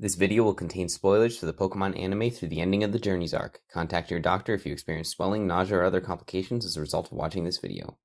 This video will contain spoilers for the Pokemon anime through the ending of the Journeys arc. Contact your doctor if you experience swelling, nausea, or other complications as a result of watching this video.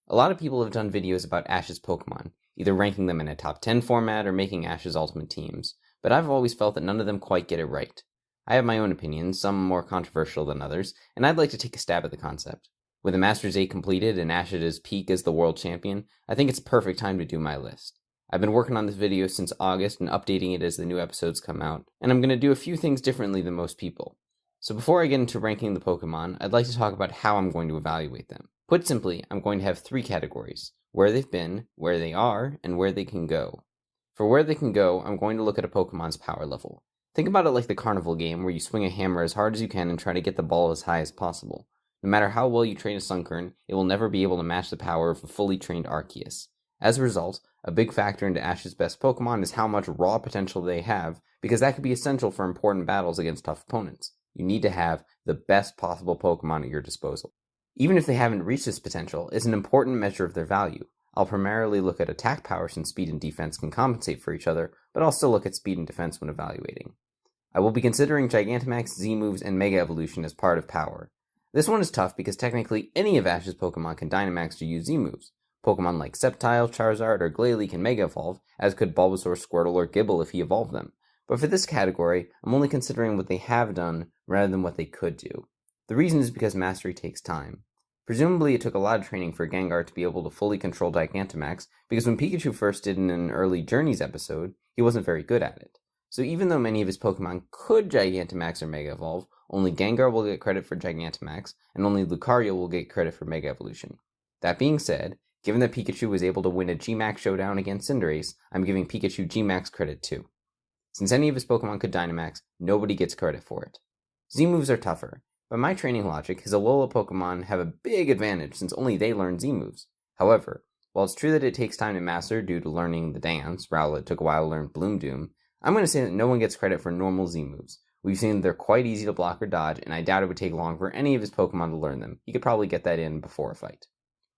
A lot of people have done videos about Ash's Pokemon, either ranking them in a top 10 format or making Ash's ultimate teams, but I've always felt that none of them quite get it right. I have my own opinions, some more controversial than others, and I'd like to take a stab at the concept. With the Masters 8 completed and Ash at his peak as the world champion, I think it's a perfect time to do my list. I've been working on this video since August and updating it as the new episodes come out, and I'm going to do a few things differently than most people. So before I get into ranking the Pokemon, I'd like to talk about how I'm going to evaluate them. Put simply, I'm going to have three categories: where they've been, where they are, and where they can go. For where they can go, I'm going to look at a Pokemon's power level. Think about it like the carnival game where you swing a hammer as hard as you can and try to get the ball as high as possible. No matter how well you train a Sunkern, it will never be able to match the power of a fully trained Arceus. As a result, a big factor into Ash's best Pokemon is how much raw potential they have, because that could be essential for important battles against tough opponents. You need to have the best possible Pokemon at your disposal. Even if they haven't reached this potential, it's an important measure of their value. I'll primarily look at attack power since speed and defense can compensate for each other, but I'll still look at speed and defense when evaluating. I will be considering Gigantamax, Z-moves, and Mega Evolution as part of power. This one is tough because technically any of Ash's Pokemon can Dynamax to use Z-moves. Pokemon like Sceptile, Charizard, or Glalie can Mega Evolve, as could Bulbasaur, Squirtle, or Gible if he evolved them. But for this category, I'm only considering what they have done rather than what they could do. The reason is because mastery takes time. Presumably it took a lot of training for Gengar to be able to fully control Gigantamax, because when Pikachu first did in an early Journeys episode, he wasn't very good at it. So even though many of his Pokemon could Gigantamax or Mega Evolve, only Gengar will get credit for Gigantamax, and only Lucario will get credit for Mega Evolution. That being said, given that Pikachu was able to win a G-Max showdown against Cinderace, I'm giving Pikachu G-Max credit too. Since any of his Pokemon could Dynamax, nobody gets credit for it. Z-moves are tougher. By my training logic, his Alola Pokemon have a big advantage since only they learn Z-moves. However, while it's true that it takes time to master due to learning the dance, Rowlet took a while to learn Bloom Doom, I'm going to say that no one gets credit for normal Z-moves. We've seen that they're quite easy to block or dodge, and I doubt it would take long for any of his Pokemon to learn them. He could probably get that in before a fight.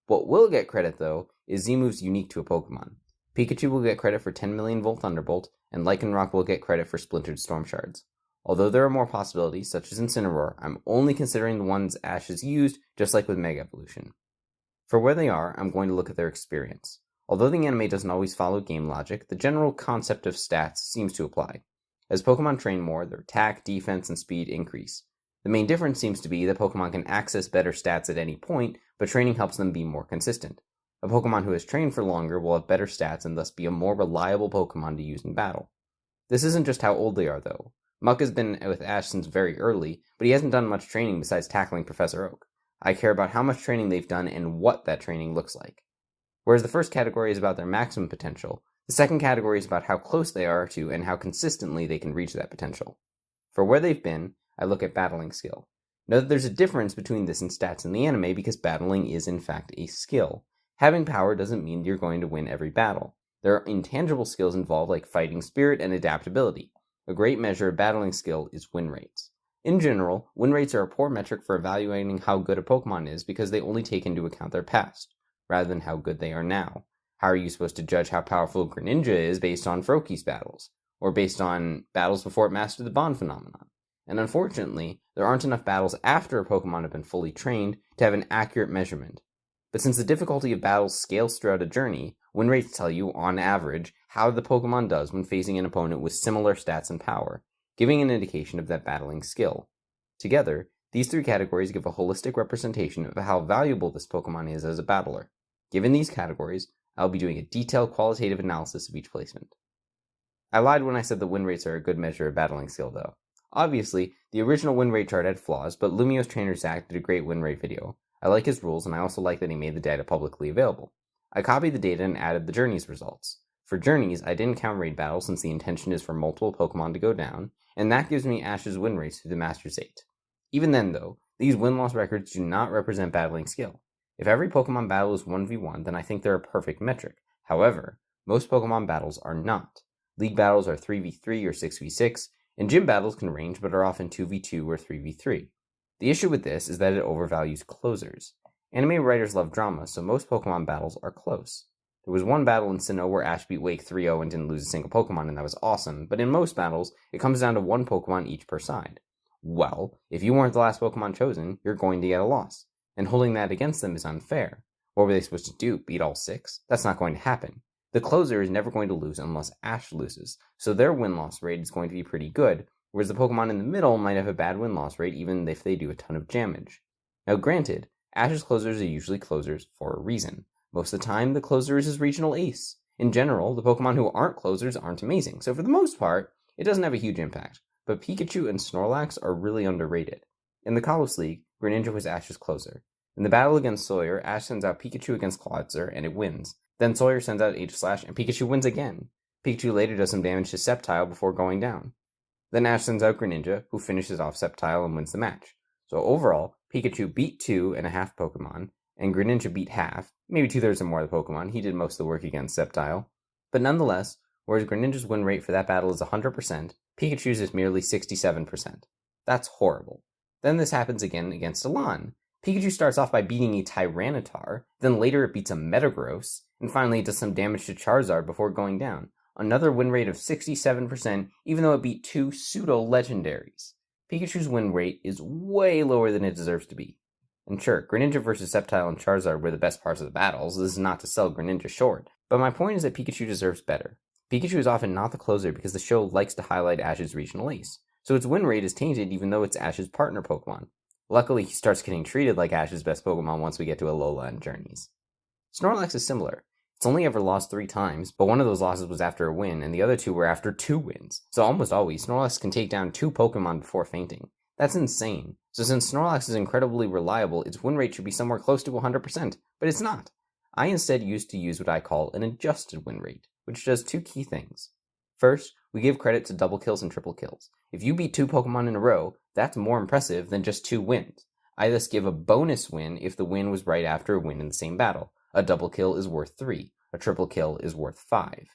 What will get credit, though, is Z-moves unique to a Pokemon. Pikachu will get credit for 10 million Volt Thunderbolt, and Lycanroc will get credit for Splintered Storm Shards. Although there are more possibilities, such as Incineroar, I'm only considering the ones Ash has used, just like with Mega Evolution. For where they are, I'm going to look at their experience. Although the anime doesn't always follow game logic, the general concept of stats seems to apply. As Pokemon train more, their attack, defense, and speed increase. The main difference seems to be that Pokemon can access better stats at any point, but training helps them be more consistent. A Pokemon who has trained for longer will have better stats and thus be a more reliable Pokemon to use in battle. This isn't just how old they are, though. Muck has been with Ash since very early, but he hasn't done much training besides tackling Professor Oak. I care about how much training they've done and what that training looks like. Whereas the first category is about their maximum potential, the second category is about how close they are to and how consistently they can reach that potential. For where they've been, I look at battling skill. Note that there's a difference between this and stats in the anime because battling is in fact a skill. Having power doesn't mean you're going to win every battle. There are intangible skills involved like fighting spirit and adaptability. A great measure of battling skill is win rates. In general, win rates are a poor metric for evaluating how good a Pokemon is because they only take into account their past, rather than how good they are now. How are you supposed to judge how powerful Greninja is based on Froakie's battles, or based on battles before it mastered the Bond phenomenon? And unfortunately, there aren't enough battles after a Pokemon have been fully trained to have an accurate measurement. But since the difficulty of battles scales throughout a journey, win rates tell you, on average, how the Pokemon does when facing an opponent with similar stats and power, giving an indication of that battling skill. Together, these three categories give a holistic representation of how valuable this Pokemon is as a battler. Given these categories, I'll be doing a detailed qualitative analysis of each placement. I lied when I said the win rates are a good measure of battling skill, though. Obviously, the original win rate chart had flaws, but Lumio's trainer Zach did a great win rate video. I like his rules, and I also like that he made the data publicly available. I copied the data and added the Journeys results. For Journeys, I didn't count raid battles since the intention is for multiple Pokemon to go down, and that gives me Ash's win rates through the Masters 8. Even then, though, these win-loss records do not represent battling skill. If every Pokemon battle is 1v1, then I think they're a perfect metric. However, most Pokemon battles are not. League battles are 3v3 or 6v6, and gym battles can range but are often 2v2 or 3v3. The issue with this is that it overvalues closers. Anime writers love drama, so most Pokemon battles are close. There was one battle in Sinnoh where Ash beat Wake 3-0 and didn't lose a single Pokemon, and that was awesome, but in most battles, it comes down to one Pokemon each per side. Well, if you weren't the last Pokemon chosen, you're going to get a loss, and holding that against them is unfair. What were they supposed to do, beat all 6? That's not going to happen. The closer is never going to lose unless Ash loses, so their win-loss rate is going to be pretty good, whereas the Pokemon in the middle might have a bad win-loss rate even if they do a ton of damage. Now granted, Ash's closers are usually closers for a reason. Most of the time, the closer is his regional ace. In general, the Pokemon who aren't closers aren't amazing, so for the most part, it doesn't have a huge impact. But Pikachu and Snorlax are really underrated. In the Kalos League, Greninja was Ash's closer. In the battle against Sawyer, Ash sends out Pikachu against Clawitzer, and it wins. Then Sawyer sends out H-Slash, and Pikachu wins again. Pikachu later does some damage to Sceptile before going down. Then Ash sends out Greninja, who finishes off Sceptile and wins the match. So overall, Pikachu beat 2.5 Pokemon, and Greninja beat half, maybe 2/3 or more of the Pokemon. He did most of the work against Sceptile. But nonetheless, whereas Greninja's win rate for that battle is 100%, Pikachu's is merely 67%. That's horrible. Then this happens again against Elan. Pikachu starts off by beating a Tyranitar, then later it beats a Metagross, and finally it does some damage to Charizard before going down. Another win rate of 67%, even though it beat 2 pseudo-legendaries. Pikachu's win rate is way lower than it deserves to be. And sure, Greninja versus Sceptile and Charizard were the best parts of the battles. This is not to sell Greninja short, but my point is that Pikachu deserves better. Pikachu is often not the closer because the show likes to highlight Ash's regional ace, so its win rate is tainted even though it's Ash's partner Pokemon. Luckily, he starts getting treated like Ash's best Pokemon once we get to Alola and Journeys. Snorlax is similar. It's only ever lost 3 times, but one of those losses was after a win, and the other 2 were after 2 wins. So almost always, Snorlax can take down 2 Pokemon before fainting. That's insane. So since Snorlax is incredibly reliable, its win rate should be somewhere close to 100%, but it's not. I instead used to use what I call an adjusted win rate, which does 2 key things. First, we give credit to double kills and triple kills. If you beat 2 Pokemon in a row, that's more impressive than just 2 wins. I thus give a bonus win if the win was right after a win in the same battle. A double kill is worth 3. A triple kill is worth 5.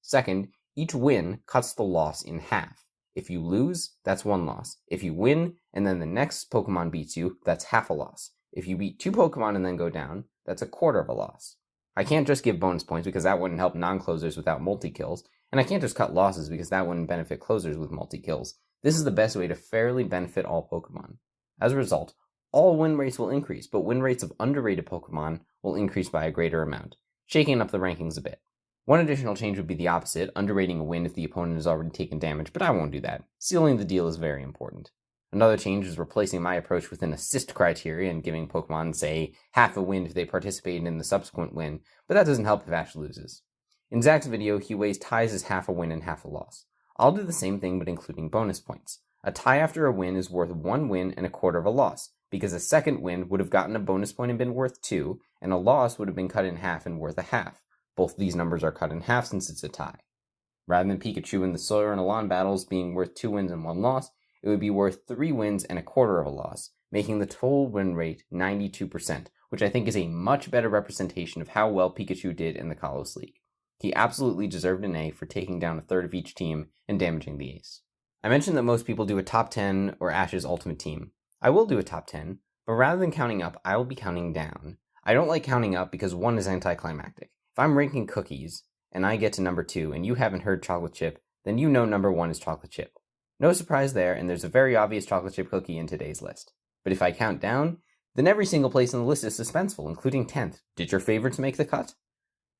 Second, each win cuts the loss in half. If you lose, that's 1 loss. If you win, and then the next Pokemon beats you, that's half a loss. If you beat 2 Pokemon and then go down, that's a quarter of a loss. I can't just give bonus points because that wouldn't help non-closers without multi-kills, and I can't just cut losses because that wouldn't benefit closers with multi-kills. This is the best way to fairly benefit all Pokemon. As a result, all win rates will increase, but win rates of underrated Pokemon will increase by a greater amount, shaking up the rankings a bit. One additional change would be the opposite, underrating a win if the opponent has already taken damage, but I won't do that. Sealing the deal is very important. Another change is replacing my approach with an assist criteria and giving Pokemon, say, half a win if they participated in the subsequent win, but that doesn't help if Ash loses. In Zach's video, he weighs ties as half a win and half a loss. I'll do the same thing but including bonus points. A tie after a win is worth 1 win and a quarter of a loss, because a second win would have gotten a bonus point and been worth 2, and a loss would have been cut in half and worth a half. Both these numbers are cut in half since it's a tie. Rather than Pikachu and the Sawyer and Elan battles being worth 2 wins and 1 loss, it would be worth 3 wins and a quarter of a loss, making the total win rate 92%, which I think is a much better representation of how well Pikachu did in the Kalos League. He absolutely deserved an A for taking down a third of each team and damaging the ace. I mentioned that most people do a top 10 or Ash's ultimate team. I will do a top 10, but rather than counting up, I will be counting down. I don't like counting up because 1 is anticlimactic. If I'm ranking cookies, and I get to number 2, and you haven't heard chocolate chip, then you know number 1 is chocolate chip. No surprise there, and there's a very obvious chocolate chip cookie in today's list. But if I count down, then every single place on the list is suspenseful, including 10th. Did your favorites make the cut?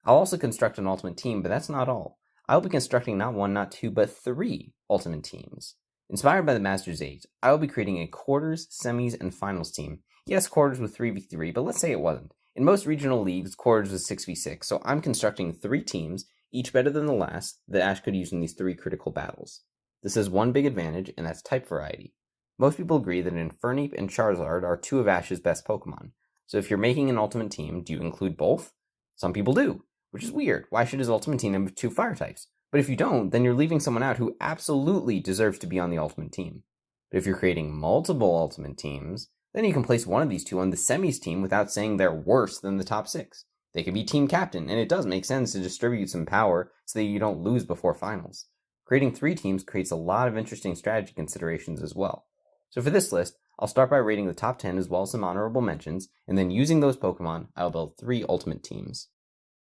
I'll also construct an ultimate team, but that's not all. I'll be constructing not 1, not 2, but 3 ultimate teams. Inspired by the Masters 8, I will be creating a quarters, semis, and finals team. Yes, quarters was 3v3, but let's say it wasn't. In most regional leagues, quarters was 6v6, so I'm constructing 3 teams, each better than the last, that Ash could use in these 3 critical battles. This has one big advantage, and that's type variety. Most people agree that Infernape and Charizard are 2 of Ash's best Pokemon. So if you're making an ultimate team, do you include both? Some people do, which is weird. Why should his ultimate team have 2 fire types? But if you don't, then you're leaving someone out who absolutely deserves to be on the ultimate team. But if you're creating multiple ultimate teams, then you can place one of these 2 on the semis team without saying they're worse than the top 6. They could be team captain, and it does make sense to distribute some power so that you don't lose before finals. Creating 3 teams creates a lot of interesting strategy considerations as well. So for this list, I'll start by rating the top 10 as well as some honorable mentions, and then using those Pokemon, I'll build 3 ultimate teams.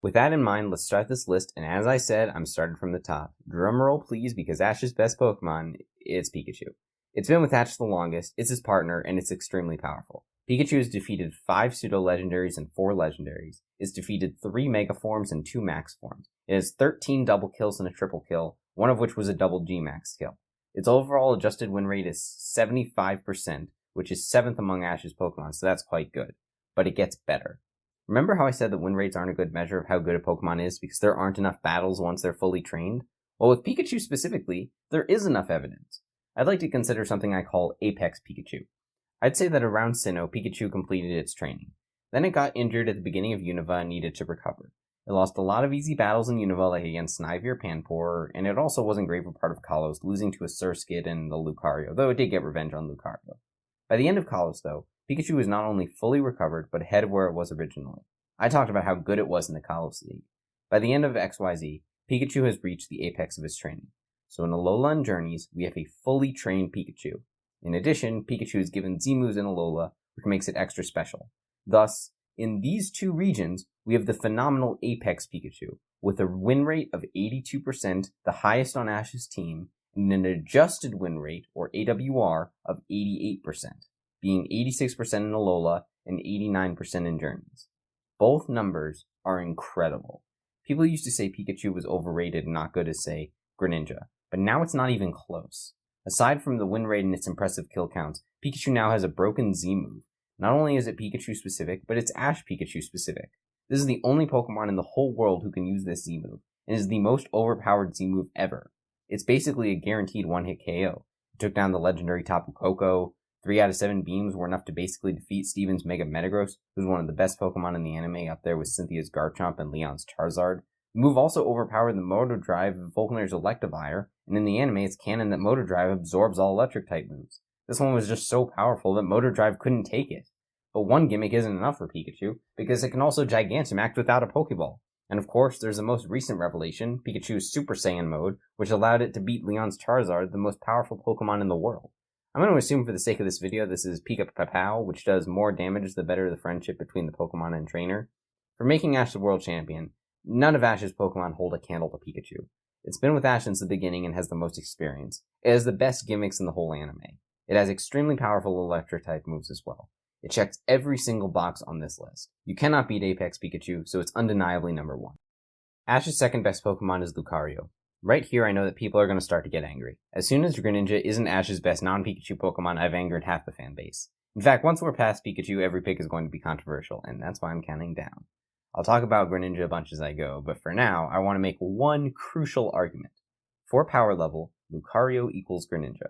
With that in mind, let's start this list, and as I said, I'm starting from the top. Drumroll please, because Ash's best Pokemon, it's Pikachu. It's been with Ash the longest, it's his partner, and it's extremely powerful. Pikachu has defeated 5 pseudo-legendaries and 4 legendaries. It's defeated 3 Mega Forms and 2 Max Forms. It has 13 double kills and a triple kill, one of which was a double G-Max kill. Its overall adjusted win rate is 75%, which is 7th among Ash's Pokemon, so that's quite good. But it gets better. Remember how I said that win rates aren't a good measure of how good a Pokemon is because there aren't enough battles once they're fully trained? Well, with Pikachu specifically, there is enough evidence. I'd like to consider something I call Apex Pikachu. I'd say that around Sinnoh, Pikachu completed its training. Then it got injured at the beginning of Unova and needed to recover. It lost a lot of easy battles in Unova, like against Snivy or Panpour, and it also wasn't great for part of Kalos, losing to a Surskit and the Lucario, though it did get revenge on Lucario. By the end of Kalos, though, Pikachu was not only fully recovered, but ahead of where it was originally. I talked about how good it was in the Kalos League. By the end of XYZ, Pikachu has reached the apex of his training. So in Alola and Journeys, we have a fully trained Pikachu. In addition, Pikachu is given Z-moves in Alola, which makes it extra special. Thus, in these two regions, we have the phenomenal Apex Pikachu, with a win rate of 82%, the highest on Ash's team, and an adjusted win rate, or AWR, of 88%, being 86% in Alola and 89% in Journeys. Both numbers are incredible. People used to say Pikachu was overrated and not good as, say, Greninja, but now it's not even close. Aside from the win rate and its impressive kill counts, Pikachu now has a broken Z-move. Not only is it Pikachu specific, but it's Ash Pikachu specific. This is the only Pokemon in the whole world who can use this Z-move, and is the most overpowered Z-move ever. It's basically a guaranteed one-hit KO. It took down the legendary Tapu Koko. 3 out of 7 beams were enough to basically defeat Steven's Mega Metagross, who's one of the best Pokemon in the anime, up there with Cynthia's Garchomp and Leon's Charizard. The move also overpowered the Motor Drive of Volkner's Electivire, and in the anime it's canon that Motor Drive absorbs all Electric-type moves. This one was just so powerful that Motor Drive couldn't take it. But one gimmick isn't enough for Pikachu, because it can also Gigantamax without a Pokeball. And of course, there's the most recent revelation, Pikachu's Super Saiyan mode, which allowed it to beat Leon's Charizard, the most powerful Pokemon in the world. I'm going to assume for the sake of this video this is Pika Papao, which does more damage the better the friendship between the Pokemon and trainer. For making Ash the world champion, none of Ash's Pokemon hold a candle to Pikachu. It's been with Ash since the beginning and has the most experience. It has the best gimmicks in the whole anime. It has extremely powerful Electric-type moves as well. It checks every single box on this list. You cannot beat Apex Pikachu, so it's undeniably number 1. Ash's second best Pokemon is Lucario. Right here I know that people are going to start to get angry. As soon as Greninja isn't Ash's best non-Pikachu Pokemon, I've angered half the fanbase. In fact, once we're past Pikachu, every pick is going to be controversial, and that's why I'm counting down. I'll talk about Greninja a bunch as I go, but for now, I want to make one crucial argument. For power level, Lucario equals Greninja.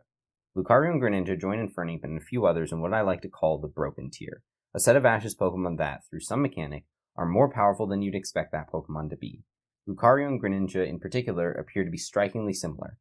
Lucario and Greninja join Infernape and a few others in what I like to call the Broken Tier, a set of Ash's Pokemon that, through some mechanic, are more powerful than you'd expect that Pokemon to be. Lucario and Greninja in particular appear to be strikingly similar.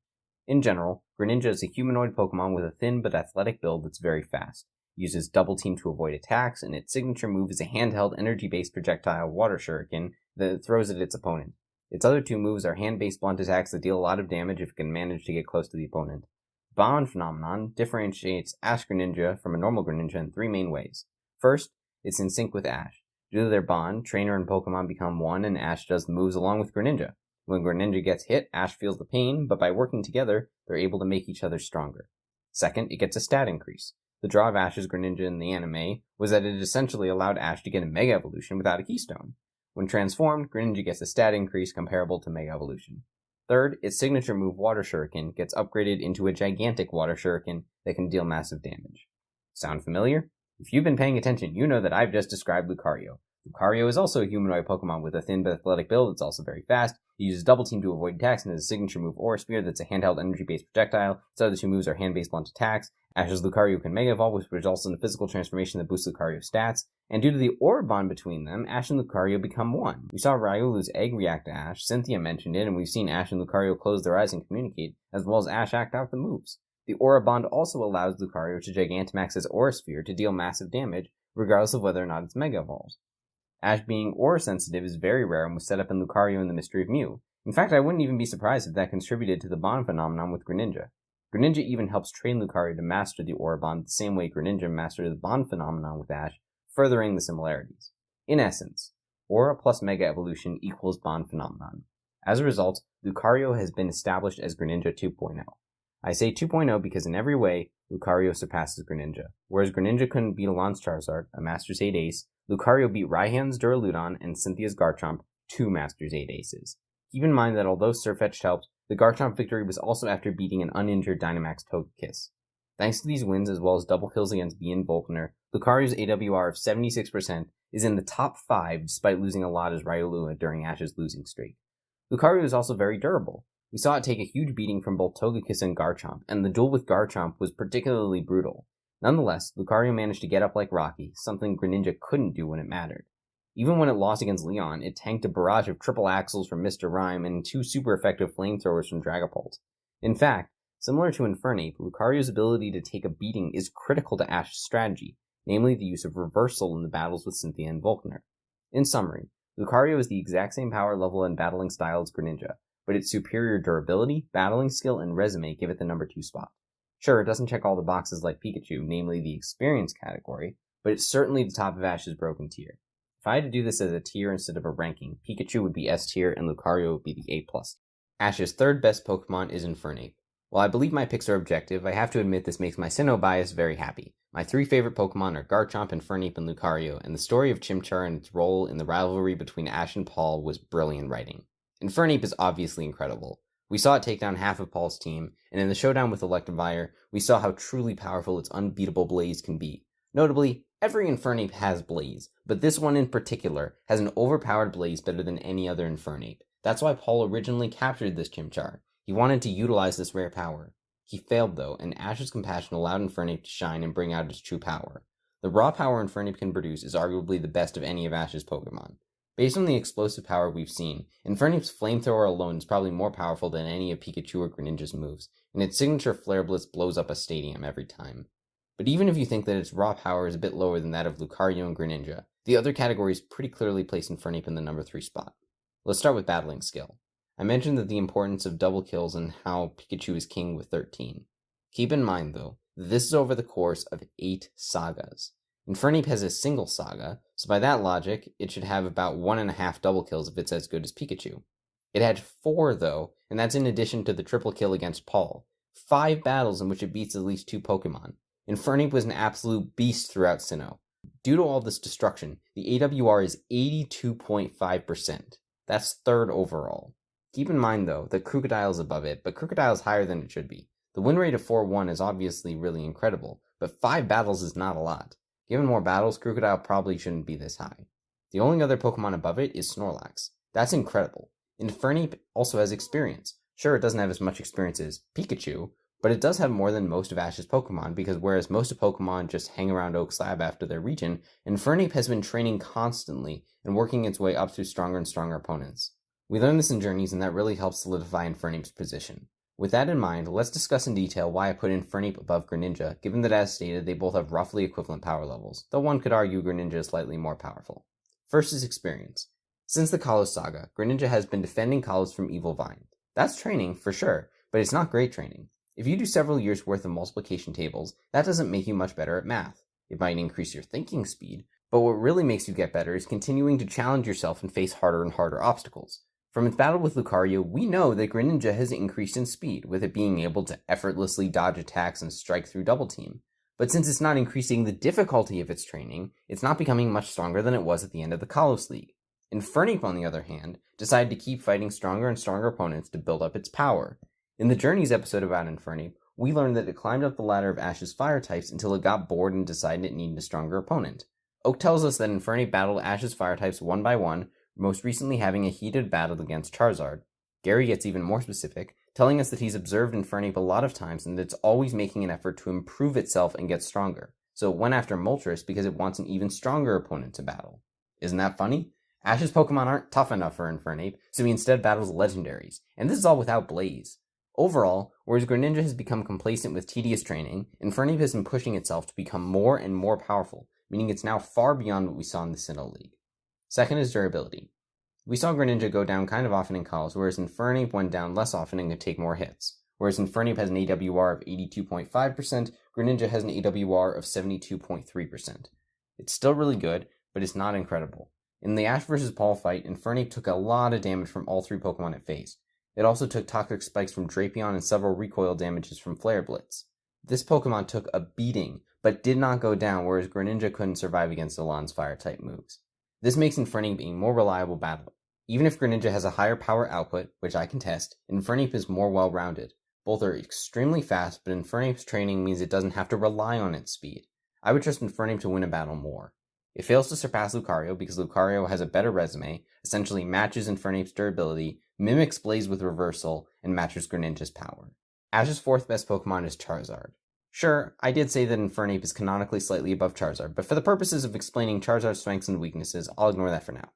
In general, Greninja is a humanoid Pokemon with a thin but athletic build that's very fast. It uses Double Team to avoid attacks, and its signature move is a handheld energy-based projectile Water Shuriken that it throws at its opponent. Its other 2 moves are hand-based blunt attacks that deal a lot of damage if it can manage to get close to the opponent. Bond Phenomenon differentiates Ash Greninja from a normal Greninja in 3 main ways. First, it's in sync with Ash. Due to their bond, trainer and Pokemon become one, and Ash does the moves along with Greninja. When Greninja gets hit, Ash feels the pain, but by working together, they're able to make each other stronger. Second, it gets a stat increase. The draw of Ash's Greninja in the anime was that it essentially allowed Ash to get a Mega Evolution without a Keystone. When transformed, Greninja gets a stat increase comparable to Mega Evolution. Third, its signature move Water Shuriken gets upgraded into a gigantic Water Shuriken that can deal massive damage. Sound familiar? If you've been paying attention, you know that I've just described Lucario. Lucario is also a humanoid Pokemon with a thin but athletic build. It's also very fast. It uses Double Team to avoid attacks and has a signature move Aura Sphere that's a handheld energy-based projectile. Its other 2 moves are hand-based blunt attacks. Ash's Lucario can Mega Evolve, which results in a physical transformation that boosts Lucario's stats. And due to the Aura bond between them, Ash and Lucario become one. We saw Riolu's egg react to Ash, Cynthia mentioned it, and we've seen Ash and Lucario close their eyes and communicate, as well as Ash act out the moves. The Aura bond also allows Lucario to Gigantamax his Aura Sphere to deal massive damage, regardless of whether or not it's Mega Evolves. Ash being Aura sensitive is very rare and was set up in Lucario and the Mystery of Mew. In fact, I wouldn't even be surprised if that contributed to the bond phenomenon with Greninja. Greninja even helps train Lucario to master the Aura bond the same way Greninja mastered the bond phenomenon with Ash, furthering the similarities. In essence, Aura plus Mega Evolution equals Bond Phenomenon. As a result, Lucario has been established as Greninja 2.0. I say 2.0 because in every way, Lucario surpasses Greninja. Whereas Greninja couldn't beat Alon's Charizard, a Masters 8 ace, Lucario beat Raihan's Duraludon and Cynthia's Garchomp, two Masters 8 aces. Keep in mind that although Surfetched helped, the Garchomp victory was also after beating an uninjured Dynamax Togekiss. Thanks to these wins as well as double kills against B and Volkner, Lucario's AWR of 76% is in the top 5 despite losing a lot as Riolua during Ash's losing streak. Lucario is also very durable. We saw it take a huge beating from both Togekiss and Garchomp, and the duel with Garchomp was particularly brutal. Nonetheless, Lucario managed to get up like Rocky, something Greninja couldn't do when it mattered. Even when it lost against Leon, it tanked a barrage of triple axles from Mr. Rime and 2 super effective flamethrowers from Dragapult. In fact, similar to Infernape, Lucario's ability to take a beating is critical to Ash's strategy, namely the use of Reversal in the battles with Cynthia and Volkner. In summary, Lucario is the exact same power level and battling style as Greninja, but its superior durability, battling skill, and resume give it the number 2 spot. Sure, it doesn't check all the boxes like Pikachu, namely the experience category, but it's certainly the top of Ash's broken tier. If I had to do this as a tier instead of a ranking, Pikachu would be S tier and Lucario would be the A+. Ash's third best Pokemon is Infernape. While I believe my picks are objective, I have to admit this makes my Sinnoh bias very happy. My 3 favorite Pokemon are Garchomp, Infernape, and Lucario, and the story of Chimchar and its role in the rivalry between Ash and Paul was brilliant writing. Infernape is obviously incredible. We saw it take down half of Paul's team, and in the showdown with Electivire, we saw how truly powerful its unbeatable Blaze can be. Notably, every Infernape has Blaze, but this one in particular has an overpowered Blaze better than any other Infernape. That's why Paul originally captured this Chimchar. He wanted to utilize this rare power. He failed though, and Ash's compassion allowed Infernape to shine and bring out its true power. The raw power Infernape can produce is arguably the best of any of Ash's Pokemon. Based on the explosive power we've seen, Infernape's Flamethrower alone is probably more powerful than any of Pikachu or Greninja's moves, and its signature Flare Blitz blows up a stadium every time. But even if you think that its raw power is a bit lower than that of Lucario and Greninja, the other categories pretty clearly place Infernape in the number 3 spot. Let's start with battling skill. I mentioned that the importance of double kills and how Pikachu is king with 13. Keep in mind, though, that this is over the course of 8 sagas. Infernape has a single saga, so by that logic, it should have about 1.5 double kills if it's as good as Pikachu. It had 4, though, and that's in addition to the triple kill against Paul. 5 battles in which it beats at least 2 Pokemon. Infernape was an absolute beast throughout Sinnoh. Due to all this destruction, the AWR is 82.5%. That's 3rd overall. Keep in mind, though, that Krookodile is above it, but Krookodile is higher than it should be. The win rate of 4-1 is obviously really incredible, but 5 battles is not a lot. Given more battles, Krookodile probably shouldn't be this high. The only other Pokemon above it is Snorlax. That's incredible. Infernape also has experience. Sure, it doesn't have as much experience as Pikachu, but it does have more than most of Ash's Pokemon, because whereas most of Pokemon just hang around Oak Slab after their region, Infernape has been training constantly and working its way up through stronger and stronger opponents. We learned this in Journeys, and that really helps solidify Infernape's position. With that in mind, let's discuss in detail why I put Infernape above Greninja, given that as stated, they both have roughly equivalent power levels, though one could argue Greninja is slightly more powerful. First is experience. Since the Kalos saga, Greninja has been defending Kalos from Evil Vine. That's training, for sure, but it's not great training. If you do several years worth of multiplication tables, that doesn't make you much better at math. It might increase your thinking speed, but what really makes you get better is continuing to challenge yourself and face harder and harder obstacles. From its battle with Lucario, we know that Greninja has increased in speed, with it being able to effortlessly dodge attacks and strike through Double Team. But since it's not increasing the difficulty of its training, it's not becoming much stronger than it was at the end of the Kalos League. Infernape, on the other hand, decided to keep fighting stronger and stronger opponents to build up its power. In the Journeys episode about Infernape, we learned that it climbed up the ladder of Ash's fire types until it got bored and decided it needed a stronger opponent. Oak tells us that Infernape battled Ash's fire types one by one, most recently having a heated battle against Charizard. Gary gets even more specific, telling us that he's observed Infernape a lot of times and that it's always making an effort to improve itself and get stronger. So it went after Moltres because it wants an even stronger opponent to battle. Isn't that funny? Ash's Pokemon aren't tough enough for Infernape, so he instead battles legendaries, and this is all without Blaze. Overall, whereas Greninja has become complacent with tedious training, Infernape has been pushing itself to become more and more powerful, meaning it's now far beyond what we saw in the Sinnoh League. Second is durability. We saw Greninja go down kind of often in calls, whereas Infernape went down less often and could take more hits. Whereas Infernape has an AWR of 82.5%, Greninja has an AWR of 72.3%. It's still really good, but it's not incredible. In the Ash vs. Paul fight, Infernape took a lot of damage from all three Pokemon it faced. It also took toxic spikes from Drapion and several recoil damages from Flare Blitz. This Pokemon took a beating, but did not go down, whereas Greninja couldn't survive against Alon's Fire-type moves. This makes Infernape a more reliable battler. Even if Greninja has a higher power output, which I can test, Infernape is more well-rounded. Both are extremely fast, but Infernape's training means it doesn't have to rely on its speed. I would trust Infernape to win a battle more. It fails to surpass Lucario because Lucario has a better resume, essentially matches Infernape's durability, mimics Blaze with Reversal, and matches Greninja's power. Ash's fourth best Pokemon is Charizard. Sure, I did say that Infernape is canonically slightly above Charizard, but for the purposes of explaining Charizard's strengths and weaknesses, I'll ignore that for now.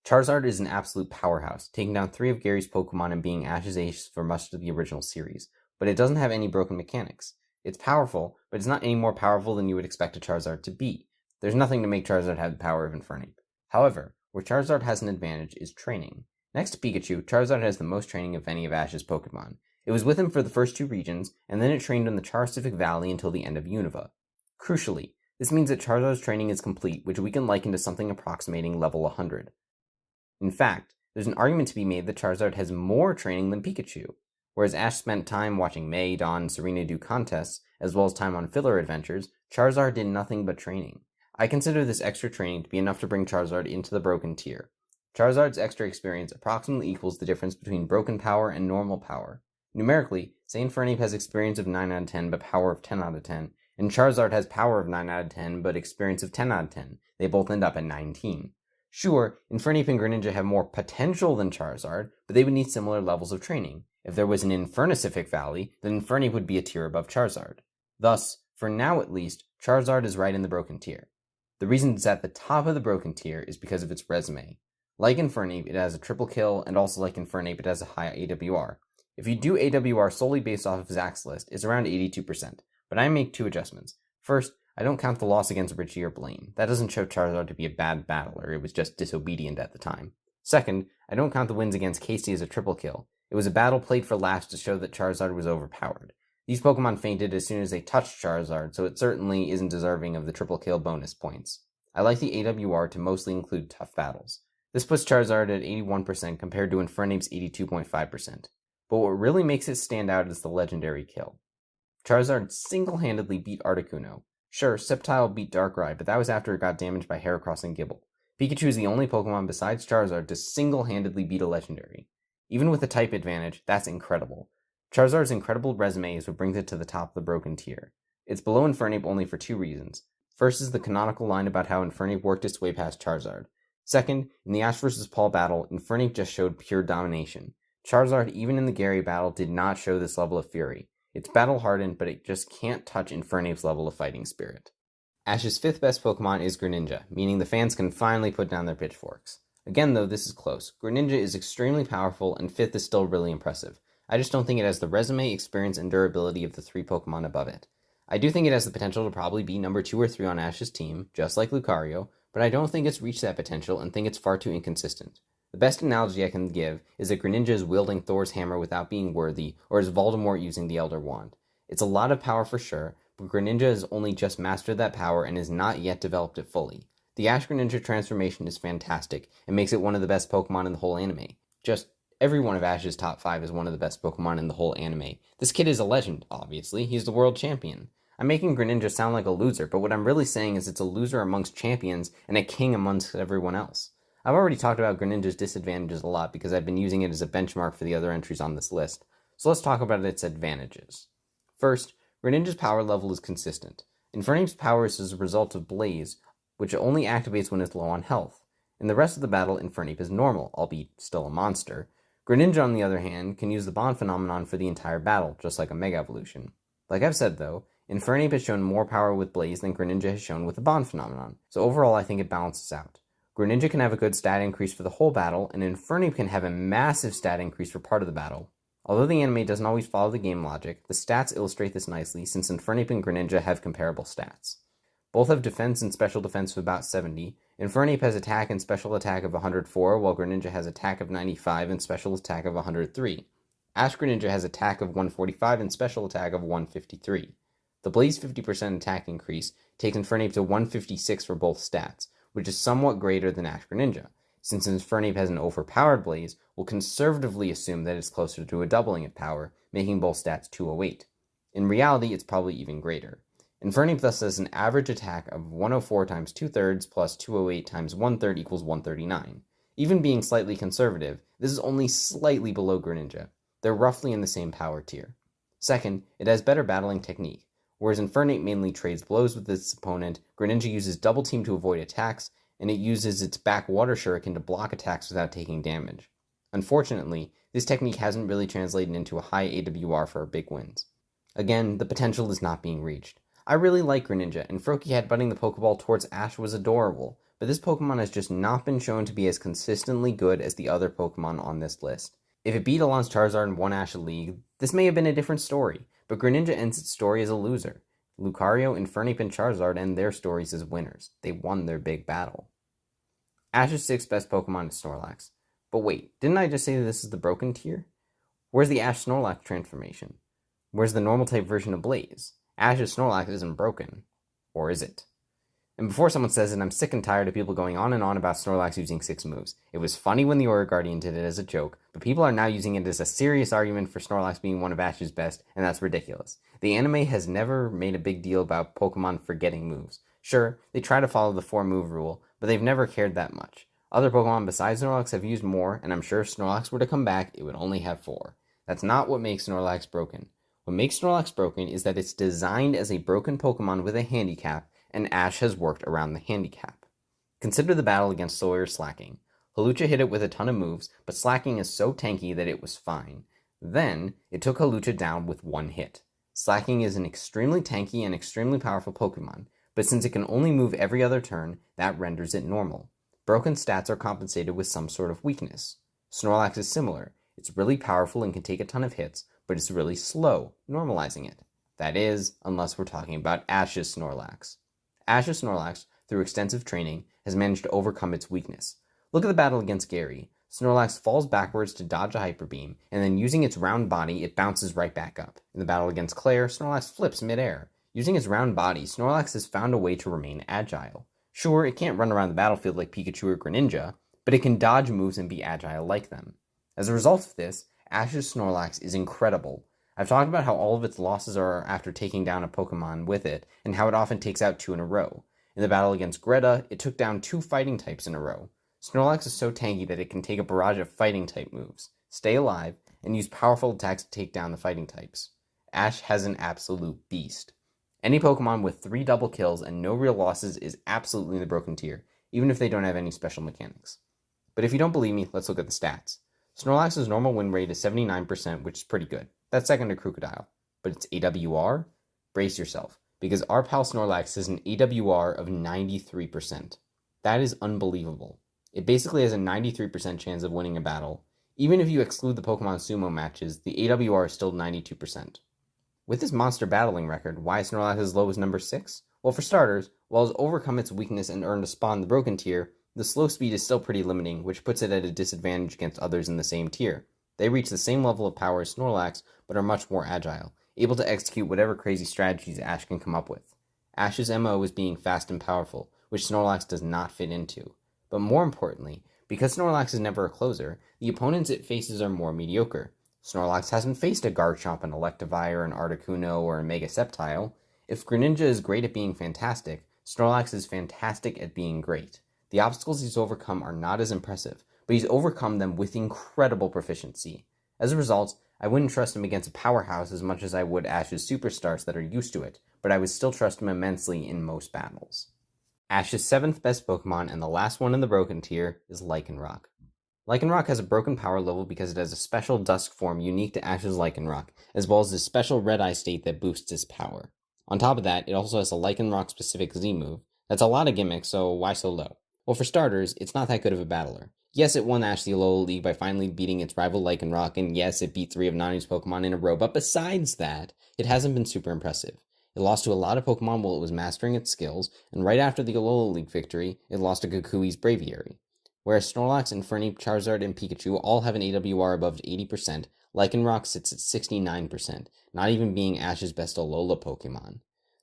Charizard is an absolute powerhouse, taking down 3 of Gary's Pokemon and being Ash's ace for much of the original series, but it doesn't have any broken mechanics. It's powerful, but it's not any more powerful than you would expect a Charizard to be. There's nothing to make Charizard have the power of Infernape. However, where Charizard has an advantage is training. Next to Pikachu, Charizard has the most training of any of Ash's Pokemon. It was with him for the first 2 regions, and then it trained in the Charcific Valley until the end of Unova. Crucially, this means that Charizard's training is complete, which we can liken to something approximating level 100. In fact, there's an argument to be made that Charizard has more training than Pikachu. Whereas Ash spent time watching May, Dawn, and Serena do contests, as well as time on filler adventures, Charizard did nothing but training. I consider this extra training to be enough to bring Charizard into the broken tier. Charizard's extra experience approximately equals the difference between broken power and normal power. Numerically, say Infernape has experience of 9 out of 10 but power of 10 out of 10, and Charizard has power of 9 out of 10 but experience of 10 out of 10. They both end up at 19. Sure, Infernape and Greninja have more potential than Charizard, but they would need similar levels of training. If there was an Infernacific Valley, then Infernape would be a tier above Charizard. Thus, for now at least, Charizard is right in the broken tier. The reason it's at the top of the broken tier is because of its resume. Like Infernape, it has a triple kill, and also like Infernape, it has a high AWR. If you do AWR solely based off of Zach's list, it's around 82%, but I make 2 adjustments. First, I don't count the loss against Richie or Blaine. That doesn't show Charizard to be a bad battler, it was just disobedient at the time. Second, I don't count the wins against Casey as a triple kill. It was a battle played for laughs to show that Charizard was overpowered. These Pokemon fainted as soon as they touched Charizard, so it certainly isn't deserving of the triple kill bonus points. I like the AWR to mostly include tough battles. This puts Charizard at 81% compared to Infernape's 82.5%. But what really makes it stand out is the legendary kill. Charizard single-handedly beat Articuno. Sure, Sceptile beat Darkrai, but that was after it got damaged by Heracross and Gible. Pikachu is the only Pokemon besides Charizard to single-handedly beat a legendary. Even with a type advantage, that's incredible. Charizard's incredible resume is what brings it to the top of the broken tier. It's below Infernape only for 2 reasons. First is the canonical line about how Infernape worked its way past Charizard. Second, in the Ash vs. Paul battle, Infernape just showed pure domination. Charizard, even in the Gary battle, did not show this level of fury. It's battle-hardened, but it just can't touch Infernape's level of fighting spirit. Ash's 5th best Pokemon is Greninja, meaning the fans can finally put down their pitchforks. Again though, this is close. Greninja is extremely powerful, and 5th is still really impressive. I just don't think it has the resume, experience, and durability of the 3 Pokemon above it. I do think it has the potential to probably be number 2 or 3 on Ash's team, just like Lucario, but I don't think it's reached that potential and think it's far too inconsistent. The best analogy I can give is that Greninja is wielding Thor's hammer without being worthy, or is Voldemort using the Elder Wand. It's a lot of power for sure, but Greninja has only just mastered that power and has not yet developed it fully. The Ash Greninja transformation is fantastic, and makes it one of the best Pokemon in the whole anime. Just every one of Ash's top 5 is one of the best Pokemon in the whole anime. This kid is a legend, obviously, he's the world champion. I'm making Greninja sound like a loser, but what I'm really saying is it's a loser amongst champions and a king amongst everyone else. I've already talked about Greninja's disadvantages a lot because I've been using it as a benchmark for the other entries on this list, so let's talk about its advantages. First, Greninja's power level is consistent. Infernape's power is as a result of Blaze, which only activates when it's low on health. In the rest of the battle, Infernape is normal, albeit still a monster. Greninja, on the other hand, can use the Bond phenomenon for the entire battle, just like a Mega Evolution. Like I've said though, Infernape has shown more power with Blaze than Greninja has shown with the Bond phenomenon, so overall I think it balances out. Greninja can have a good stat increase for the whole battle, and Infernape can have a massive stat increase for part of the battle. Although the anime doesn't always follow the game logic, the stats illustrate this nicely since Infernape and Greninja have comparable stats. Both have defense and special defense of about 70. Infernape has attack and special attack of 104, while Greninja has attack of 95 and special attack of 103. Ash Greninja has attack of 145 and special attack of 153. The Blaze 50% attack increase takes Infernape to 156 for both stats, which is somewhat greater than Ash Greninja. Since Infernape has an overpowered Blaze, we'll conservatively assume that it's closer to a doubling of power, making both stats 208. In reality, it's probably even greater. Infernape thus has an average attack of 104 times 2/3 plus 208 times 1/3 equals 139. Even being slightly conservative, this is only slightly below Greninja. They're roughly in the same power tier. Second, it has better battling technique. Whereas Infernape mainly trades blows with its opponent, Greninja uses Double Team to avoid attacks, and it uses its back Water Shuriken to block attacks without taking damage. Unfortunately, this technique hasn't really translated into a high AWR for our big wins. Again, the potential is not being reached. I really like Greninja, and Froakie headbutting the Pokeball towards Ash was adorable, but this Pokemon has just not been shown to be as consistently good as the other Pokemon on this list. If it beat Alon's Charizard and won Ash a League, this may have been a different story, but Greninja ends its story as a loser. Lucario, Infernape, and Charizard end their stories as winners. They won their big battle. Ash's 6th best Pokemon is Snorlax. But wait, didn't I just say that this is the broken tier? Where's the Ash Snorlax transformation? Where's the normal type version of Blaze? Ash's Snorlax isn't broken. Or is it? And before someone says it, I'm sick and tired of people going on and on about Snorlax using 6 moves. It was funny when the Aura Guardian did it as a joke, but people are now using it as a serious argument for Snorlax being one of Ash's best, and that's ridiculous. The anime has never made a big deal about Pokemon forgetting moves. Sure, they try to follow the 4-move rule, but they've never cared that much. Other Pokemon besides Snorlax have used more, and I'm sure if Snorlax were to come back, it would only have 4. That's not what makes Snorlax broken. What makes Snorlax broken is that it's designed as a broken Pokemon with a handicap, and Ash has worked around the handicap. Consider the battle against Sawyer's Slacking. Hawlucha hit it with a ton of moves, but Slacking is so tanky that it was fine. Then, it took Hawlucha down with 1 hit. Slacking is an extremely tanky and extremely powerful Pokemon, but since it can only move every other turn, that renders it normal. Broken stats are compensated with some sort of weakness. Snorlax is similar. It's really powerful and can take a ton of hits, but it's really slow, normalizing it. That is, unless we're talking about Ash's Snorlax. Ash's Snorlax, through extensive training, has managed to overcome its weakness. Look at the battle against Gary. Snorlax falls backwards to dodge a Hyper Beam, and then using its round body, it bounces right back up. In the battle against Claire, Snorlax flips midair. Using its round body, Snorlax has found a way to remain agile. Sure, it can't run around the battlefield like Pikachu or Greninja, but it can dodge moves and be agile like them. As a result of this, Ash's Snorlax is incredible. I've talked about how all of its losses are after taking down a Pokemon with it, and how it often takes out 2 in a row. In the battle against Greta, it took down 2 fighting types in a row. Snorlax is so tanky that it can take a barrage of fighting type moves, stay alive, and use powerful attacks to take down the fighting types. Ash has an absolute beast. Any Pokemon with 3 double kills and no real losses is absolutely in the broken tier, even if they don't have any special mechanics. But if you don't believe me, let's look at the stats. Snorlax's normal win rate is 79%, which is pretty good. That's second to Crocodile. But its AWR? Brace yourself, because our pal Snorlax has an AWR of 93%. That is unbelievable. It basically has a 93% chance of winning a battle. Even if you exclude the Pokemon Sumo matches, the AWR is still 92%. With this monster battling record, why is Snorlax as low as number 6? Well, for starters, while it's overcome its weakness and earned a spot in the broken tier, the slow speed is still pretty limiting, which puts it at a disadvantage against others in the same tier. They reach the same level of power as Snorlax, but are much more agile, able to execute whatever crazy strategies Ash can come up with. Ash's MO is being fast and powerful, which Snorlax does not fit into. But more importantly, because Snorlax is never a closer, the opponents it faces are more mediocre. Snorlax hasn't faced a Garchomp, an Electivire, or an Articuno, or a Mega Sceptile. If Greninja is great at being fantastic, Snorlax is fantastic at being great. The obstacles he's overcome are not as impressive, but he's overcome them with incredible proficiency. As a result, I wouldn't trust him against a powerhouse as much as I would Ash's superstars that are used to it, but I would still trust him immensely in most battles. Ash's 7th best Pokemon, and the last one in the broken tier, is Lycanroc. Lycanroc has a broken power level because it has a special Dusk form unique to Ash's Lycanroc, as well as a special Red-Eye state that boosts its power. On top of that, it also has a Lycanroc-specific Z move. That's a lot of gimmicks, so why so low? Well, for starters, it's not that good of a battler. Yes, it won Ash the Alola League by finally beating its rival Lycanroc, and yes, it beat 3 of Nani's Pokemon in a row, but besides that, it hasn't been super impressive. It lost to a lot of Pokemon while it was mastering its skills, and right after the Alola League victory, it lost to Kukui's Braviary. Whereas Snorlax, Infernape, Charizard, and Pikachu all have an AWR above 80%, Lycanroc sits at 69%, not even being Ash's best Alola Pokemon.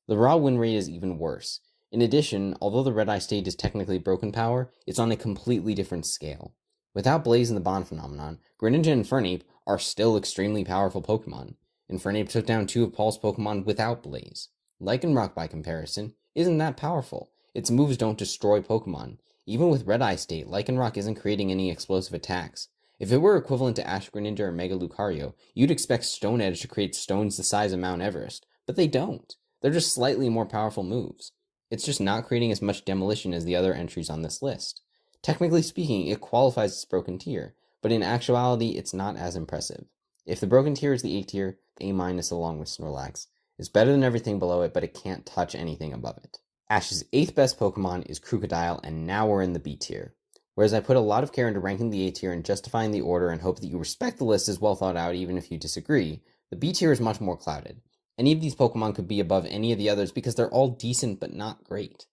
The raw win rate is even worse. In addition, although the Red Eye state is technically broken power, it's on a completely different scale. Without Blaze and the Bond phenomenon, Greninja and Fernape are still extremely powerful Pokemon. Infernape took down 2 of Paul's Pokemon without Blaze. Lycanroc, by comparison, isn't that powerful. Its moves don't destroy Pokemon. Even with Red Eye State, Lycanroc isn't creating any explosive attacks. If it were equivalent to Ash Greninja or Mega Lucario, you'd expect Stone Edge to create stones the size of Mount Everest, but they don't. They're just slightly more powerful moves. It's just not creating as much demolition as the other entries on this list. Technically speaking, it qualifies as broken tier, but in actuality, it's not as impressive. If the broken tier is the A tier, the A- along with Snorlax is better than everything below it, but it can't touch anything above it. Ash's 8th best Pokemon is Krookodile, and now we're in the B tier. Whereas I put a lot of care into ranking the A tier and justifying the order and hope that you respect the list as well thought out even if you disagree, the B tier is much more clouded. Any of these Pokemon could be above any of the others because they're all decent but not great.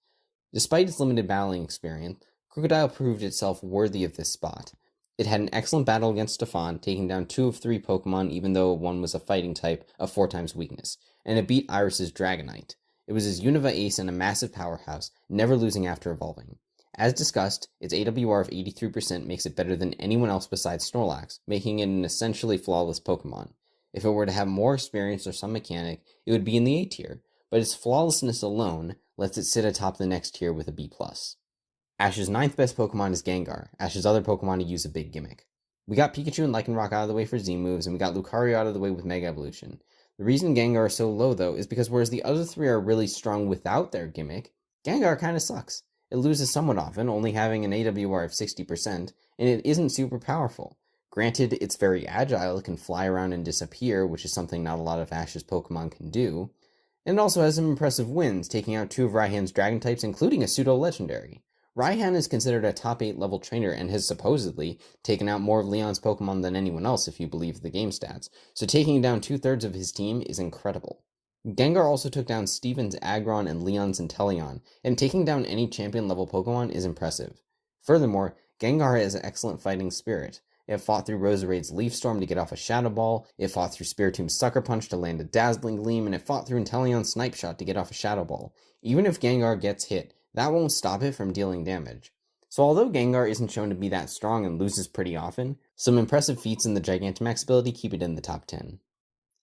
Despite its limited battling experience, Krookodile proved itself worthy of this spot. It had an excellent battle against Stefan, taking down 2 of 3 Pokemon even though one was a fighting type of 4 times weakness, and it beat Iris's Dragonite. It was his Unova ace and a massive powerhouse, never losing after evolving. As discussed, its AWR of 83% makes it better than anyone else besides Snorlax, making it an essentially flawless Pokemon. If it were to have more experience or some mechanic, it would be in the A tier, but its flawlessness alone lets it sit atop the next tier with a B+. Ash's 9th best Pokemon is Gengar, Ash's other Pokemon to use a big gimmick. We got Pikachu and Lycanroc out of the way for Z moves, and we got Lucario out of the way with Mega Evolution. The reason Gengar is so low, though, is because whereas the other 3 are really strong without their gimmick, Gengar kinda sucks. It loses somewhat often, only having an AWR of 60%, and it isn't super powerful. Granted, it's very agile, it can fly around and disappear, which is something not a lot of Ash's Pokemon can do, and it also has some impressive wins, taking out 2 of Raihan's Dragon types, including a pseudo-legendary. Raihan is considered a top 8 level trainer and has supposedly taken out more of Leon's Pokemon than anyone else if you believe the game stats, so taking down 2/3 of his team is incredible. Gengar also took down Steven's Aggron and Leon's Inteleon, and taking down any champion level Pokemon is impressive. Furthermore, Gengar has an excellent fighting spirit. It fought through Roserade's Leaf Storm to get off a Shadow Ball, it fought through Spiritom's Sucker Punch to land a Dazzling Gleam, and it fought through Inteleon's Snipe Shot to get off a Shadow Ball. Even if Gengar gets hit, that won't stop it from dealing damage. So although Gengar isn't shown to be that strong and loses pretty often, some impressive feats in the Gigantamax ability keep it in the top 10.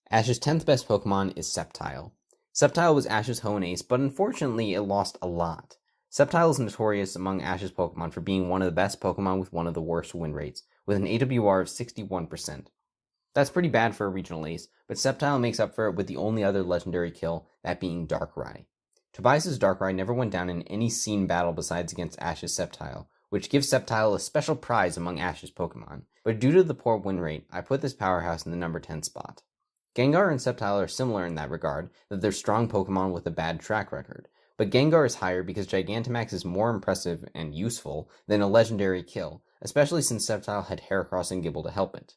Ash's 10th best Pokemon is Sceptile. Sceptile was Ash's Hoenn ace, but unfortunately it lost a lot. Sceptile is notorious among Ash's Pokemon for being one of the best Pokemon with one of the worst win rates, with an AWR of 61%. That's pretty bad for a regional ace, but Sceptile makes up for it with the only other legendary kill, that being Darkrai. Tobias' Darkrai never went down in any seen battle besides against Ash's Sceptile, which gives Sceptile a special prize among Ash's Pokemon, but due to the poor win rate, I put this powerhouse in the number 10 spot. Gengar and Sceptile are similar in that regard, that they're strong Pokemon with a bad track record, but Gengar is higher because Gigantamax is more impressive and useful than a legendary kill, especially since Sceptile had Heracross and Gible to help it.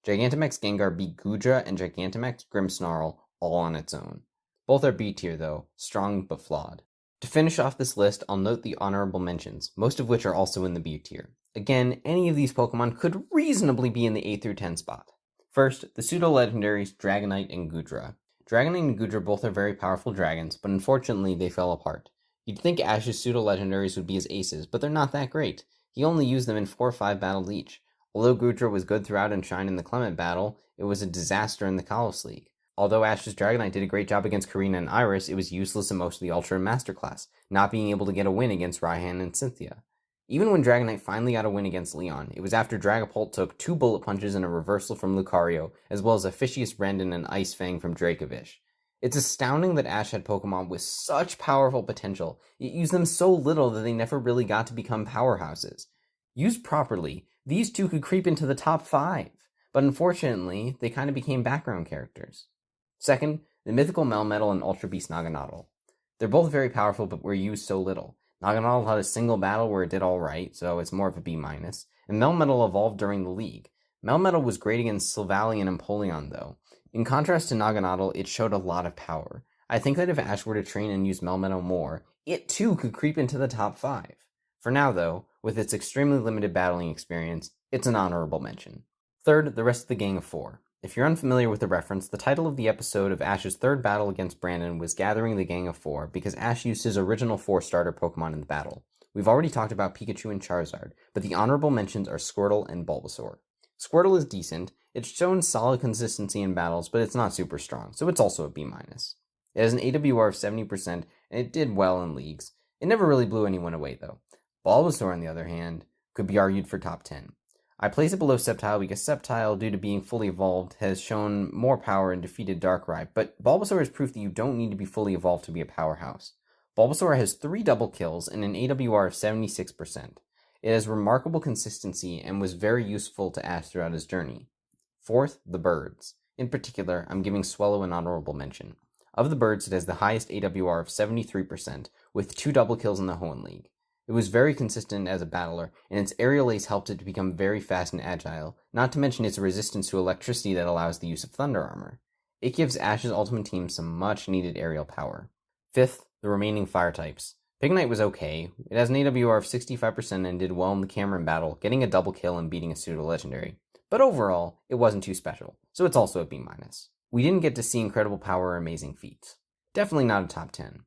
Gigantamax Gengar beat Goodra and Gigantamax Grimmsnarl all on its own. Both are B tier though, strong but flawed. To finish off this list, I'll note the honorable mentions, most of which are also in the B tier. Again, any of these Pokemon could reasonably be in the 8 through 10 spot. First, the pseudo-legendaries Dragonite and Goodra. Dragonite and Goodra both are very powerful dragons, but unfortunately they fell apart. You'd think Ash's pseudo-legendaries would be his aces, but they're not that great. He only used them in 4 or 5 battles each. Although Goodra was good throughout and shined in the Clement battle, it was a disaster in the Kalos League. Although Ash's Dragonite did a great job against Karina and Iris, it was useless in most of the Ultra and Master class, not being able to get a win against Raihan and Cynthia. Even when Dragonite finally got a win against Leon, it was after Dragapult took 2 bullet punches and a reversal from Lucario, as well as a Fishious Rend and an Ice Fang from Dracovish. It's astounding that Ash had Pokemon with such powerful potential, yet used them so little that they never really got to become powerhouses. Used properly, these 2 could creep into the top 5, but unfortunately, they kind of became background characters. Second, the mythical Melmetal and Ultra Beast Naganadel. They're both very powerful, but were used so little. Naganadel had a single battle where it did alright, so it's more of a B-, and Melmetal evolved during the league. Melmetal was great against Silvally and Empoleon, though. In contrast to Naganadel, it showed a lot of power. I think that if Ash were to train and use Melmetal more, it too could creep into the top 5. For now, though, with its extremely limited battling experience, it's an honorable mention. Third, the rest of the gang of 4. If you're unfamiliar with the reference, the title of the episode of Ash's third battle against Brandon was Gathering the Gang of Four, because Ash used his original 4 starter Pokemon in the battle. We've already talked about Pikachu and Charizard, but the honorable mentions are Squirtle and Bulbasaur. Squirtle is decent, it's shown solid consistency in battles, but it's not super strong, so it's also a B-. It has an AWR of 70%, and it did well in leagues. It never really blew anyone away, though. Bulbasaur, on the other hand, could be argued for top 10. I place it below Sceptile because Sceptile, due to being fully evolved, has shown more power and defeated Darkrai, but Bulbasaur is proof that you don't need to be fully evolved to be a powerhouse. Bulbasaur has 3 double kills and an AWR of 76%. It has remarkable consistency and was very useful to Ash throughout his journey. Fourth, the birds. In particular, I'm giving Swellow an honorable mention. Of the birds, it has the highest AWR of 73%, with 2 double kills in the Hoenn League. It was very consistent as a battler, and its aerial ace helped it to become very fast and agile, not to mention its resistance to electricity that allows the use of Thunder Armor. It gives Ash's ultimate team some much-needed aerial power. Fifth, the remaining fire types. Pignite was okay. It has an AWR of 65% and did well in the Cameron battle, getting a double kill and beating a pseudo-legendary. But overall, it wasn't too special, so it's also a B-. We didn't get to see incredible power or amazing feats. Definitely not a top 10.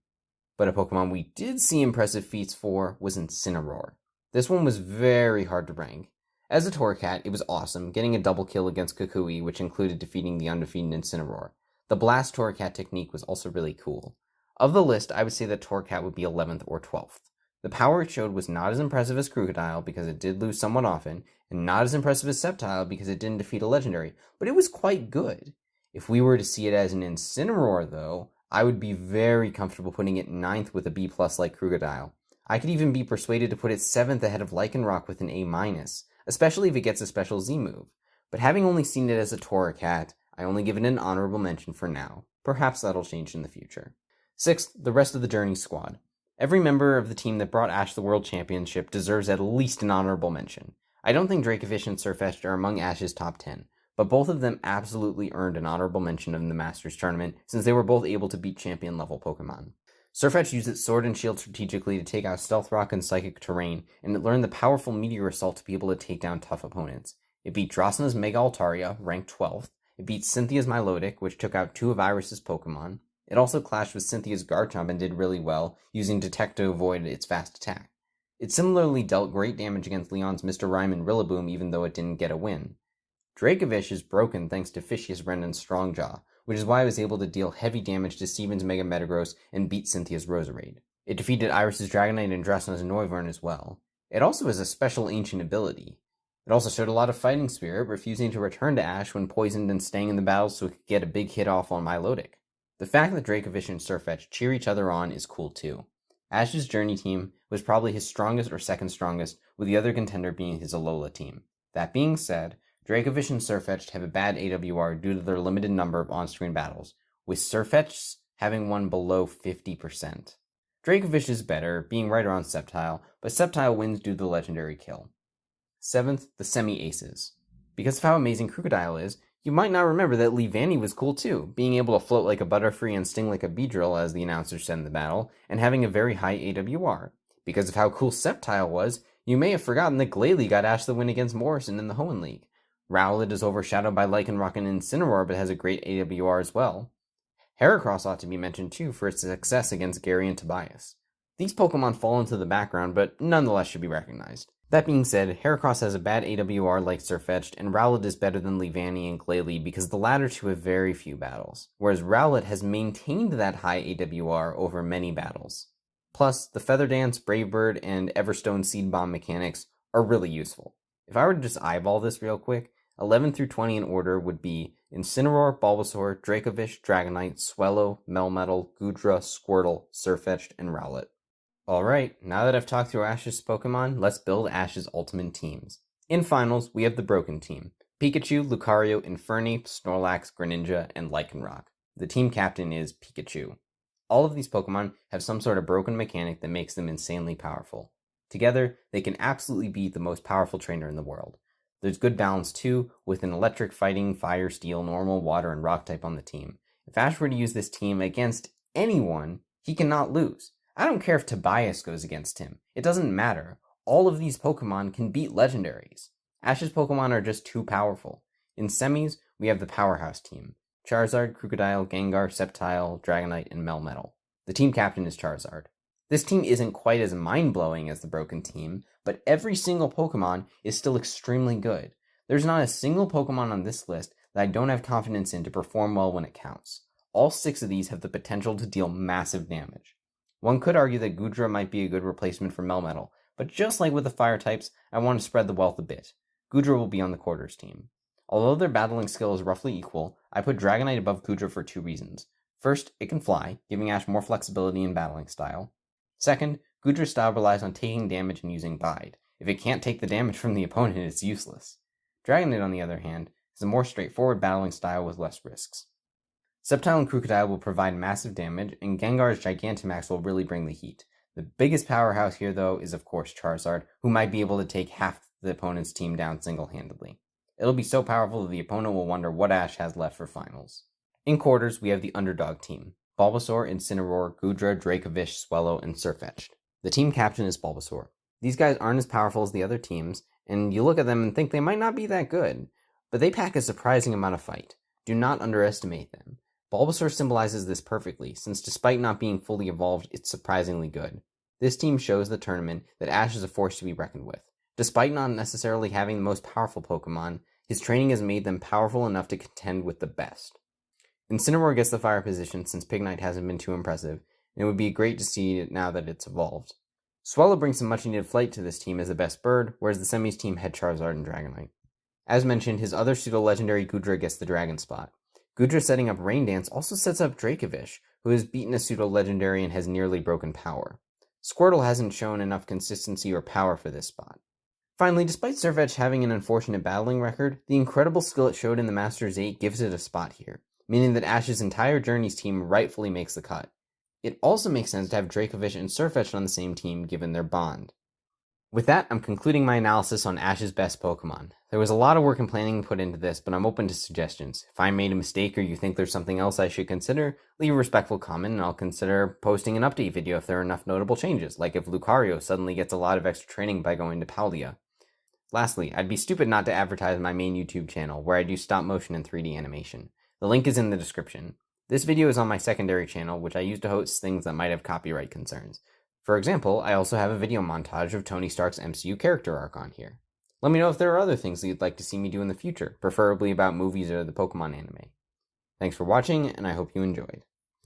But a Pokemon we did see impressive feats for was Incineroar. This one was very hard to rank. As a Torracat, it was awesome, getting a double kill against Kukui, which included defeating the undefeated Incineroar. The Blast Torracat technique was also really cool. Of the list, I would say that Torracat would be 11th or 12th. The power it showed was not as impressive as Krookodile because it did lose somewhat often, and not as impressive as Sceptile because it didn't defeat a legendary, but it was quite good. If we were to see it as an Incineroar, though, I would be very comfortable putting it 9th with a B+ like Krookodile. I could even be persuaded to put it 7th ahead of Lycanroc with an A-, especially if it gets a special Z move. But having only seen it as a Torracat, I only give it an honorable mention for now. Perhaps that'll change in the future. 6th, the rest of the Journey squad. Every member of the team that brought Ash the World Championship deserves at least an honorable mention. I don't think Dracovish and Sirfetch'd are among Ash's top 10. But both of them absolutely earned an honorable mention in the Masters tournament, since they were both able to beat champion-level Pokemon. Sirfetch'd used its Sword and Shield strategically to take out Stealth Rock and Psychic Terrain, and it learned the powerful Meteor Assault to be able to take down tough opponents. It beat Drosna's Mega Altaria, ranked 12th. It beat Cynthia's Milotic, which took out 2 of Iris's Pokemon. It also clashed with Cynthia's Garchomp and did really well, using Detect to avoid its fast attack. It similarly dealt great damage against Leon's Mr. Rime and Rillaboom, even though it didn't get a win. Dracovish is broken thanks to Fishious Rendon's Strongjaw, which is why it was able to deal heavy damage to Steven's Mega Metagross and beat Cynthia's Roserade. It defeated Iris's Dragonite and Drosna's Noivern as well. It also has a special ancient ability. It also showed a lot of fighting spirit, refusing to return to Ash when poisoned and staying in the battle so it could get a big hit off on Milotic. The fact that Dracovish and Sirfetch'd cheer each other on is cool too. Ash's Journey team was probably his strongest or second strongest, with the other contender being his Alola team. That being said, Dracovish and Sirfetch'd have a bad AWR due to their limited number of on-screen battles, with Sirfetch'd having one below 50%. Dracovish is better, being right around Sceptile, but Sceptile wins due to the legendary kill. 7th, the Semi-Aces. Because of how amazing Krookodile is, you might not remember that Leavanny was cool too, being able to float like a Butterfree and sting like a Beedrill, as the announcer said in the battle, and having a very high AWR. Because of how cool Sceptile was, you may have forgotten that Glalie got Ash the win against Morrison in the Hoenn League. Rowlet is overshadowed by Lycanroc and Incineroar, but has a great AWR as well. Heracross ought to be mentioned too for its success against Gary and Tobias. These Pokemon fall into the background, but nonetheless should be recognized. That being said, Heracross has a bad AWR like Sirfetch'd, and Rowlet is better than Leavanny and Glalie because the latter two have very few battles, whereas Rowlet has maintained that high AWR over many battles. Plus, the Feather Dance, Brave Bird, and Everstone Seed Bomb mechanics are really useful. If I were to just eyeball this real quick, 11 through 20 in order would be Incineroar, Bulbasaur, Dracovish, Dragonite, Swellow, Melmetal, Goodra, Squirtle, Sirfetch'd, and Rowlet. Alright, now that I've talked through Ash's Pokemon, let's build Ash's ultimate teams. In finals, we have the Broken Team. Pikachu, Lucario, Infernape, Snorlax, Greninja, and Lycanroc. The team captain is Pikachu. All of these Pokemon have some sort of broken mechanic that makes them insanely powerful. Together, they can absolutely beat the most powerful trainer in the world. There's good balance too, with an electric, fighting, fire, steel, normal, water, and rock type on the team. If Ash were to use this team against anyone, he cannot lose. I don't care if Tobias goes against him. It doesn't matter. All of these Pokemon can beat legendaries. Ash's Pokemon are just too powerful. In semis, we have the powerhouse team: Charizard, Krookodile, Gengar, Sceptile, Dragonite, and Melmetal. The team captain is Charizard. This team isn't quite as mind-blowing as the Broken team, but every single Pokemon is still extremely good. There's not a single Pokemon on this list that I don't have confidence in to perform well when it counts. All 6 of these have the potential to deal massive damage. One could argue that Goodra might be a good replacement for Melmetal, but just like with the fire types, I want to spread the wealth a bit. Goodra will be on the quarters team. Although their battling skill is roughly equal, I put Dragonite above Goodra for 2 reasons. First, it can fly, giving Ash more flexibility in battling style. Second, Goodra's style relies on taking damage and using Bide. If it can't take the damage from the opponent, it's useless. Dragonite, on the other hand, is a more straightforward battling style with less risks. Sceptile and Krookodile will provide massive damage, and Gengar's Gigantamax will really bring the heat. The biggest powerhouse here, though, is of course Charizard, who might be able to take half the opponent's team down single-handedly. It'll be so powerful that the opponent will wonder what Ash has left for finals. In quarters, we have the underdog team: Bulbasaur, Incineroar, Goodra, Dracovish, Swellow, and Sirfetch'd. The team captain is Bulbasaur. These guys aren't as powerful as the other teams, and you look at them and think they might not be that good, but they pack a surprising amount of fight. Do not underestimate them. Bulbasaur symbolizes this perfectly, since despite not being fully evolved, it's surprisingly good. This team shows the tournament that Ash is a force to be reckoned with. Despite not necessarily having the most powerful Pokemon, his training has made them powerful enough to contend with the best. Incineroar gets the fire position since Pignite hasn't been too impressive, and it would be great to see it now that it's evolved. Swellow brings some much needed flight to this team as the best bird, whereas the semis team had Charizard and Dragonite. As mentioned, his other pseudo-legendary Goodra gets the dragon spot. Goodra setting up Rain Dance also sets up Dracovish, who has beaten a pseudo-legendary and has nearly broken power. Squirtle hasn't shown enough consistency or power for this spot. Finally, despite Sirfetch'd having an unfortunate battling record, the incredible skill it showed in the Masters 8 gives it a spot here, meaning that Ash's entire Journeys team rightfully makes the cut. It also makes sense to have Dracovish and Sirfetch'd on the same team given their bond. With that, I'm concluding my analysis on Ash's best Pokemon. There was a lot of work and planning put into this, but I'm open to suggestions. If I made a mistake or you think there's something else I should consider, leave a respectful comment and I'll consider posting an update video if there are enough notable changes, like if Lucario suddenly gets a lot of extra training by going to Paldea. Lastly, I'd be stupid not to advertise my main YouTube channel, where I do stop motion and 3D animation. The link is in the description. This video is on my secondary channel, which I use to host things that might have copyright concerns. For example, I also have a video montage of Tony Stark's MCU character arc on here. Let me know if there are other things that you'd like to see me do in the future, preferably about movies or the Pokemon anime. Thanks for watching, and I hope you enjoyed.